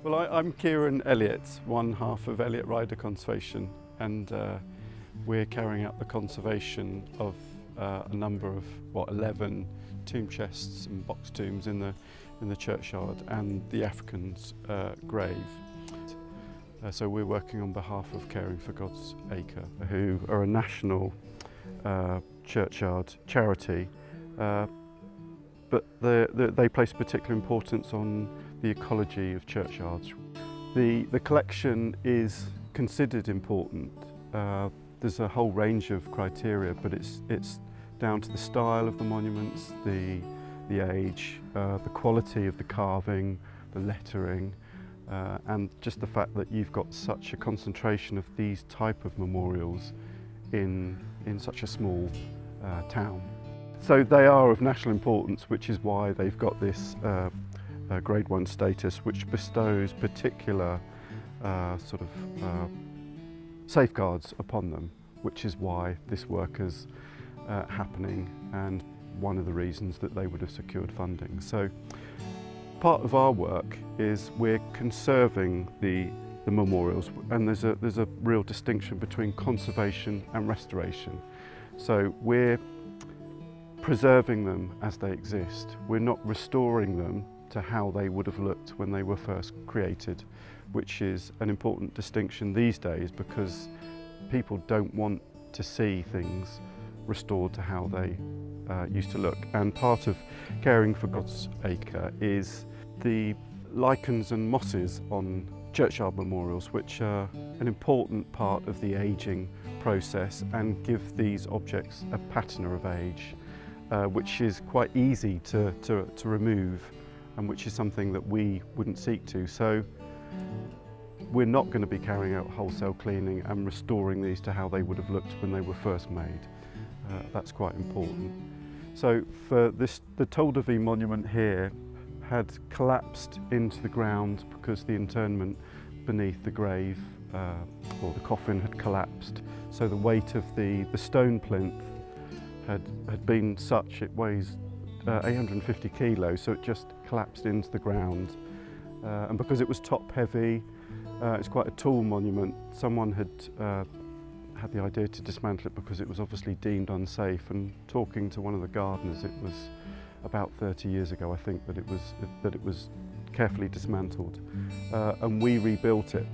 Well, I'm Kieran Elliott, one half of Elliott Ryder Conservation, and we're carrying out the conservation of a number of 11 tomb chests and box tombs in the churchyard and the African's grave. So we're working on behalf of Caring for God's Acre, who are a national churchyard charity, but they place particular importance on the ecology of churchyards. The collection is considered important. There's a whole range of criteria, but it's down to the style of the monuments, the age, the quality of the carving, the lettering, and just the fact that you've got such a concentration of these type of memorials in such a small town. So they are of national importance, which is why they've got this Grade 1 status, which bestows particular safeguards upon them, which is why this work is happening and one of the reasons that they would have secured funding. So part of our work is we're conserving the memorials, and there's a real distinction between conservation and restoration. So we're preserving them as they exist. We're not restoring them to how they would have looked when they were first created, which is an important distinction these days because people don't want to see things restored to how they used to look. And part of Caring for God's Acre is the lichens and mosses on churchyard memorials, which are an important part of the ageing process and give these objects a patina of age, which is quite easy to remove, and which is something that we wouldn't seek to. So we're not going to be carrying out wholesale cleaning and restoring these to how they would have looked when they were first made. That's quite important. So for this, the Tol de Vie monument here had collapsed into the ground because the internment beneath the grave, or the coffin, had collapsed. So the weight of the stone plinth had been such, it weighs 850 kilos, so it just collapsed into the ground. And because it was top heavy, it's quite a tall monument, someone had had the idea to dismantle it because it was obviously deemed unsafe. And talking to one of the gardeners, it was about 30 years ago, I think, that it was carefully dismantled. And we rebuilt it